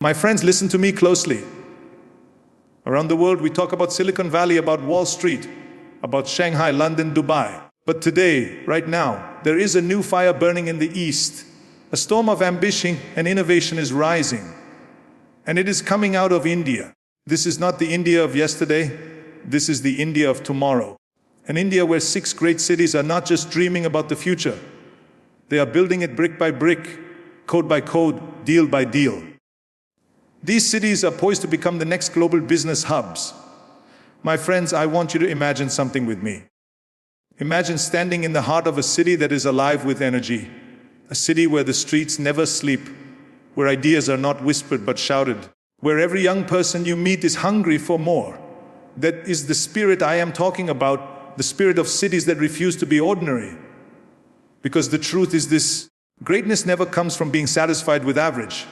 My friends, listen to me closely. Around the world, we talk about Silicon Valley, about Wall Street, about Shanghai, London, Dubai. But today, right now, there is a new fire burning in the East. A storm of ambition and innovation is rising. And it is coming out of India. This is not the India of yesterday. This is the India of tomorrow. An India where 6 great cities are not just dreaming about the future. They are building it brick by brick, code by code, deal by deal. These cities are poised to become the next global business hubs. My friends, I want you to imagine something with me. Imagine standing in the heart of a city that is alive with energy, a city where the streets never sleep, where ideas are not whispered but shouted, where every young person you meet is hungry for more. That is the spirit I am talking about, the spirit of cities that refuse to be ordinary. Because the truth is this: greatness never comes from being satisfied with average.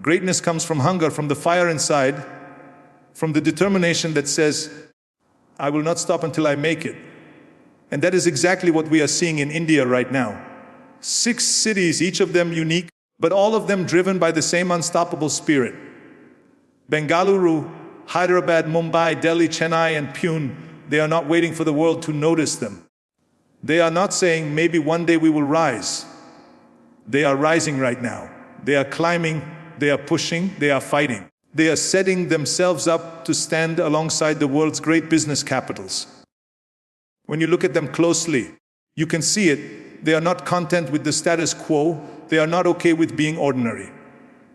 Greatness comes from hunger, from the fire inside, from the determination that says, I will not stop until I make it. And that is exactly what we are seeing in India right now. 6 cities, each of them unique, but all of them driven by the same unstoppable spirit. Bengaluru, Hyderabad, Mumbai, Delhi, Chennai, and Pune, they are not waiting for the world to notice them. They are not saying, maybe one day we will rise. They are rising right now. They are climbing, they are pushing, they are fighting. They are setting themselves up to stand alongside the world's great business capitals. When you look at them closely, you can see it. They are not content with the status quo. They are not okay with being ordinary.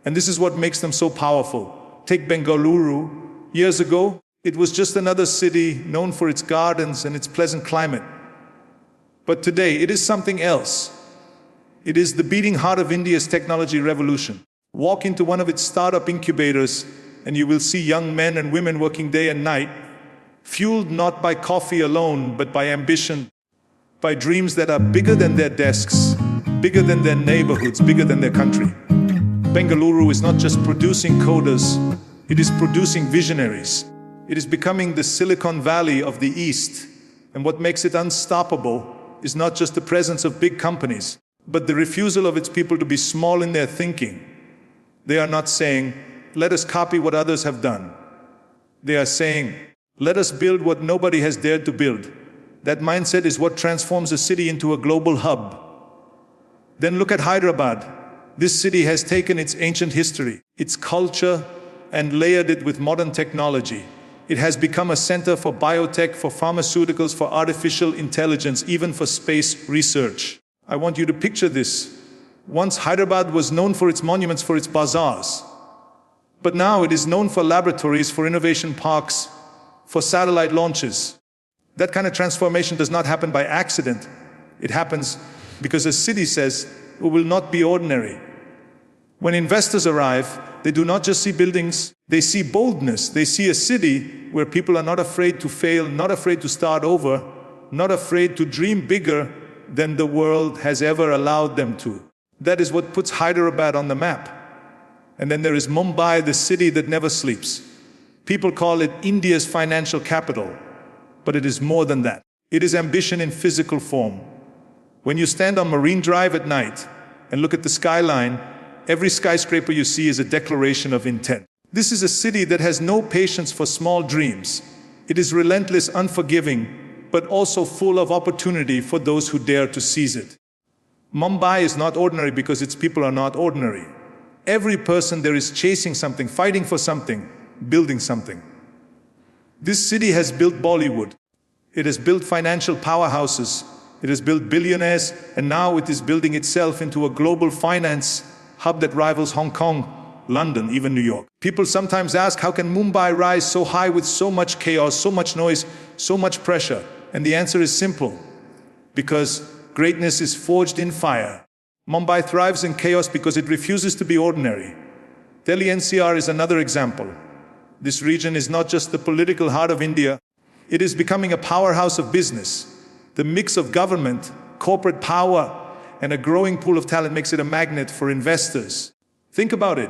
And this is what makes them so powerful. Take Bengaluru. Years ago, it was just another city known for its gardens and its pleasant climate. But today, it is something else. It is the beating heart of India's technology revolution. Walk into one of its startup incubators, and you will see young men and women working day and night, fueled not by coffee alone, but by ambition, by dreams that are bigger than their desks, bigger than their neighborhoods, bigger than their country. Bengaluru is not just producing coders, it is producing visionaries. It is becoming the Silicon Valley of the East. And what makes it unstoppable is not just the presence of big companies, but the refusal of its people to be small in their thinking. They are not saying, let us copy what others have done. They are saying, let us build what nobody has dared to build. That mindset is what transforms a city into a global hub. Then look at Hyderabad. This city has taken its ancient history, its culture, and layered it with modern technology. It has become a center for biotech, for pharmaceuticals, for artificial intelligence, even for space research. I want you to picture this. Once Hyderabad was known for its monuments, for its bazaars. But now it is known for laboratories, for innovation parks, for satellite launches. That kind of transformation does not happen by accident. It happens because a city says, we will not be ordinary. When investors arrive, they do not just see buildings, they see boldness. They see a city where people are not afraid to fail, not afraid to start over, not afraid to dream bigger than the world has ever allowed them to. That is what puts Hyderabad on the map. And then there is Mumbai, the city that never sleeps. People call it India's financial capital, but it is more than that. It is ambition in physical form. When you stand on Marine Drive at night and look at the skyline, every skyscraper you see is a declaration of intent. This is a city that has no patience for small dreams. It is relentless, unforgiving, but also full of opportunity for those who dare to seize it. Mumbai is not ordinary because its people are not ordinary. Every person there is chasing something, fighting for something, building something. This city has built Bollywood. It has built financial powerhouses. It has built billionaires, and now it is building itself into a global finance hub that rivals Hong Kong, London, even New York. People sometimes ask, how can Mumbai rise so high with so much chaos, so much noise, so much pressure? And the answer is simple. Because greatness is forged in fire. Mumbai thrives in chaos because it refuses to be ordinary. Delhi NCR is another example. This region is not just the political heart of India. It is becoming a powerhouse of business. The mix of government, corporate power, and a growing pool of talent makes it a magnet for investors. Think about it.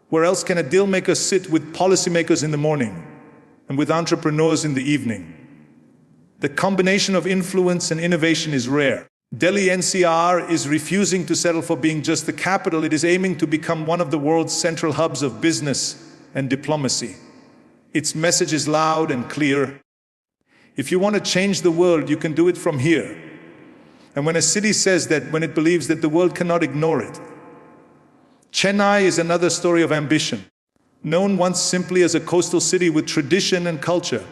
Where else can a deal maker sit with policymakers in the morning and with entrepreneurs in the evening? The combination of influence and innovation is rare. Delhi NCR is refusing to settle for being just the capital. It is aiming to become one of the world's central hubs of business and diplomacy. Its message is loud and clear. If you want to change the world, you can do it from here. And when a city says that, when it believes that the world cannot ignore it. Chennai is another story of ambition. Known once simply as a coastal city with tradition and culture,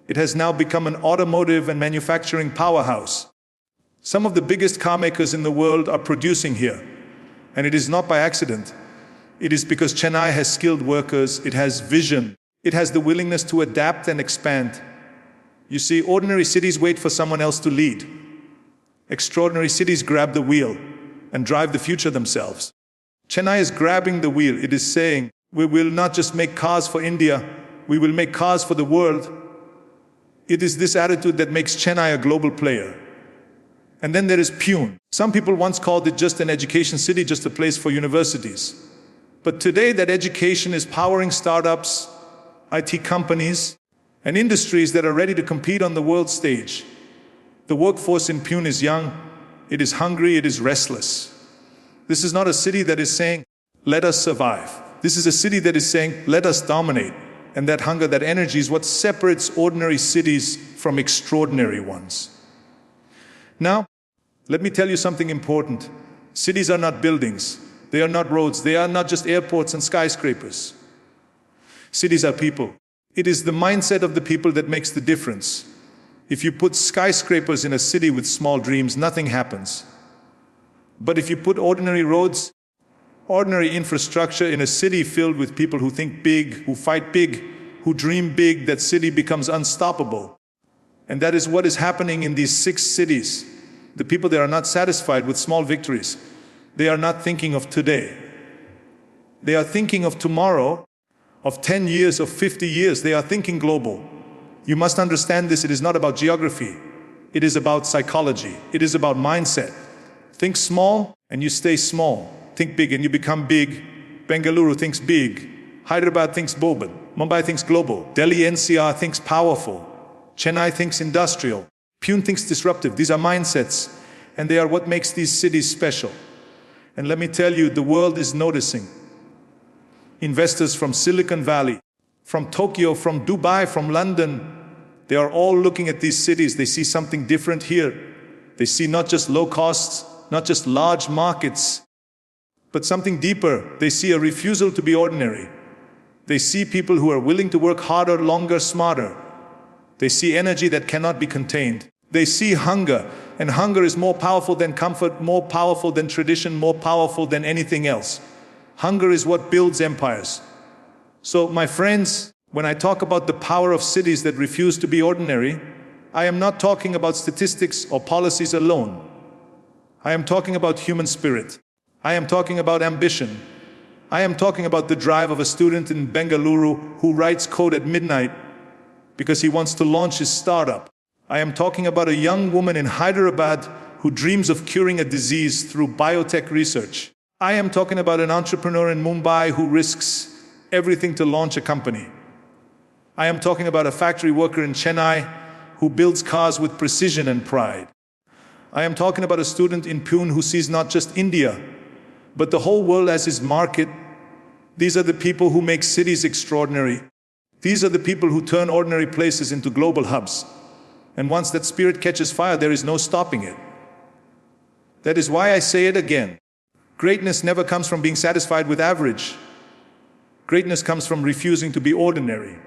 it has now become an automotive and manufacturing powerhouse. Some of the biggest car makers in the world are producing here. And it is not by accident. It is because Chennai has skilled workers, it has vision, it has the willingness to adapt and expand. You see, ordinary cities wait for someone else to lead. Extraordinary cities grab the wheel and drive the future themselves. Chennai is grabbing the wheel. It is saying, we will not just make cars for India, we will make cars for the world. It is this attitude that makes Chennai a global player. And then there is Pune. Some people once called it just an education city, just a place for universities. But today that education is powering startups, IT companies, and industries that are ready to compete on the world stage. The workforce in Pune is young, it is hungry, it is restless. This is not a city that is saying, let us survive. This is a city that is saying, let us dominate. And that hunger, that energy is what separates ordinary cities from extraordinary ones. Now, let me tell you something important. Cities are not buildings, they are not roads, they are not just airports and skyscrapers. Cities are people. It is the mindset of the people that makes the difference. If you put skyscrapers in a city with small dreams, nothing happens. But if you put ordinary roads, ordinary infrastructure in a city filled with people who think big, who fight big, who dream big, that city becomes unstoppable. And that is what is happening in these 6 cities. The people there are not satisfied with small victories. They are not thinking of today. They are thinking of tomorrow, of 10 years, of 50 years. They are thinking global. You must understand this. It is not about geography. It is about psychology. It is about mindset. Think small and you stay small. Think big and you become big. Bengaluru thinks big. Hyderabad thinks global. Mumbai thinks global. Delhi NCR thinks powerful. Chennai thinks industrial. Pune thinks disruptive. These are mindsets, and they are what makes these cities special. And let me tell you, the world is noticing. Investors from Silicon Valley, from Tokyo, from Dubai, from London, they are all looking at these cities. They see something different here. They see not just low costs, not just large markets, but something deeper. They see a refusal to be ordinary. They see people who are willing to work harder, longer, smarter. They see energy that cannot be contained. They see hunger, and hunger is more powerful than comfort, more powerful than tradition, more powerful than anything else. Hunger is what builds empires. So, my friends, when I talk about the power of cities that refuse to be ordinary, I am not talking about statistics or policies alone. I am talking about human spirit. I am talking about ambition. I am talking about the drive of a student in Bengaluru who writes code at midnight because he wants to launch his startup. I am talking about a young woman in Hyderabad who dreams of curing a disease through biotech research. I am talking about an entrepreneur in Mumbai who risks everything to launch a company. I am talking about a factory worker in Chennai who builds cars with precision and pride. I am talking about a student in Pune who sees not just India, but the whole world as his market. These are the people who make cities extraordinary. These are the people who turn ordinary places into global hubs. And once that spirit catches fire, there is no stopping it. That is why I say it again. Greatness never comes from being satisfied with average. Greatness comes from refusing to be ordinary.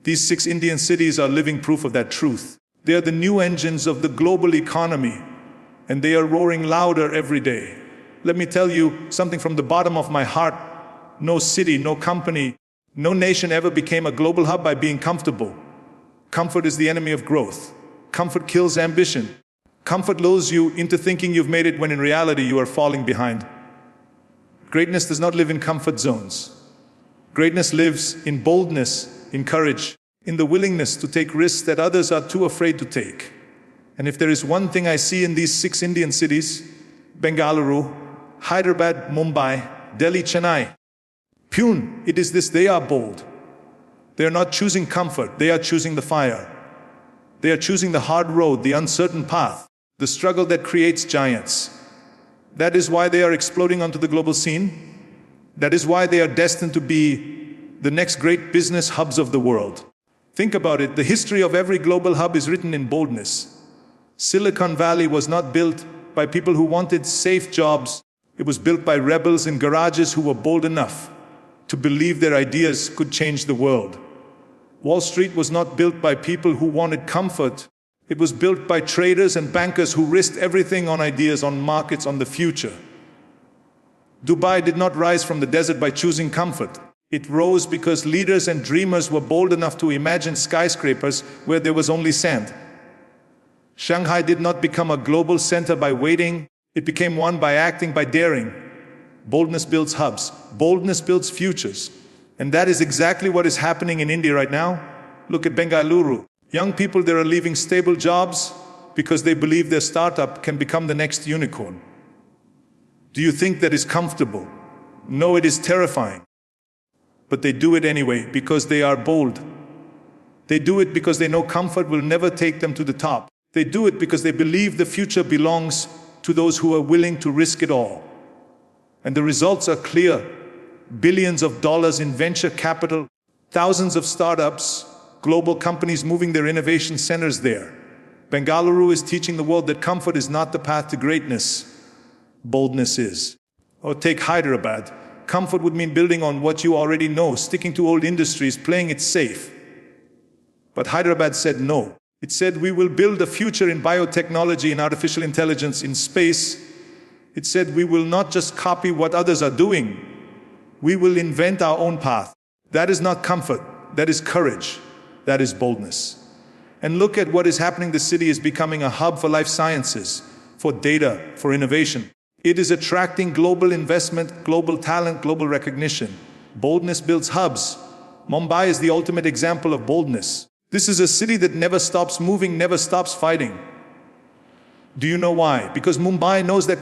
These 6 Indian cities are living proof of that truth. They are the new engines of the global economy, and they are roaring louder every day. Let me tell you something from the bottom of my heart. No city, no company, no nation ever became a global hub by being comfortable. Comfort is the enemy of growth. Comfort kills ambition. Comfort lulls you into thinking you've made it when in reality you are falling behind. Greatness does not live in comfort zones. Greatness lives in boldness, in courage, in the willingness to take risks that others are too afraid to take. And if there is one thing I see in these 6 Indian cities, Bengaluru, Hyderabad, Mumbai, Delhi, Chennai, Pune, it is this: they are bold. They are not choosing comfort, they are choosing the fire. They are choosing the hard road, the uncertain path, the struggle that creates giants. That is why they are exploding onto the global scene. That is why they are destined to be the next great business hubs of the world. Think about it, the history of every global hub is written in boldness. Silicon Valley was not built by people who wanted safe jobs. It was built by rebels in garages who were bold enough to believe their ideas could change the world. Wall Street was not built by people who wanted comfort. It was built by traders and bankers who risked everything on ideas, on markets, on the future. Dubai did not rise from the desert by choosing comfort. It rose because leaders and dreamers were bold enough to imagine skyscrapers where there was only sand. Shanghai did not become a global center by waiting. It became one by acting, by daring. Boldness builds hubs. Boldness builds futures. And that is exactly what is happening in India right now. Look at Bengaluru. Young people there are leaving stable jobs because they believe their startup can become the next unicorn. Do you think that is comfortable? No, it is terrifying. But they do it anyway because they are bold. They do it because they know comfort will never take them to the top. They do it because they believe the future belongs to those who are willing to risk it all. And the results are clear. Billions of dollars in venture capital, thousands of startups, global companies moving their innovation centers there. Bengaluru is teaching the world that comfort is not the path to greatness. Boldness is. Or take Hyderabad. Comfort would mean building on what you already know, sticking to old industries, playing it safe. But Hyderabad said no. It said we will build a future in biotechnology, in artificial intelligence, in space. It said we will not just copy what others are doing. We will invent our own path. That is not comfort. That is courage. That is boldness. And look at what is happening. The city is becoming a hub for life sciences, for data, for innovation. It is attracting global investment, global talent, global recognition. Boldness builds hubs. Mumbai is the ultimate example of boldness. This is a city that never stops moving, never stops fighting. Do you know why? Because Mumbai knows that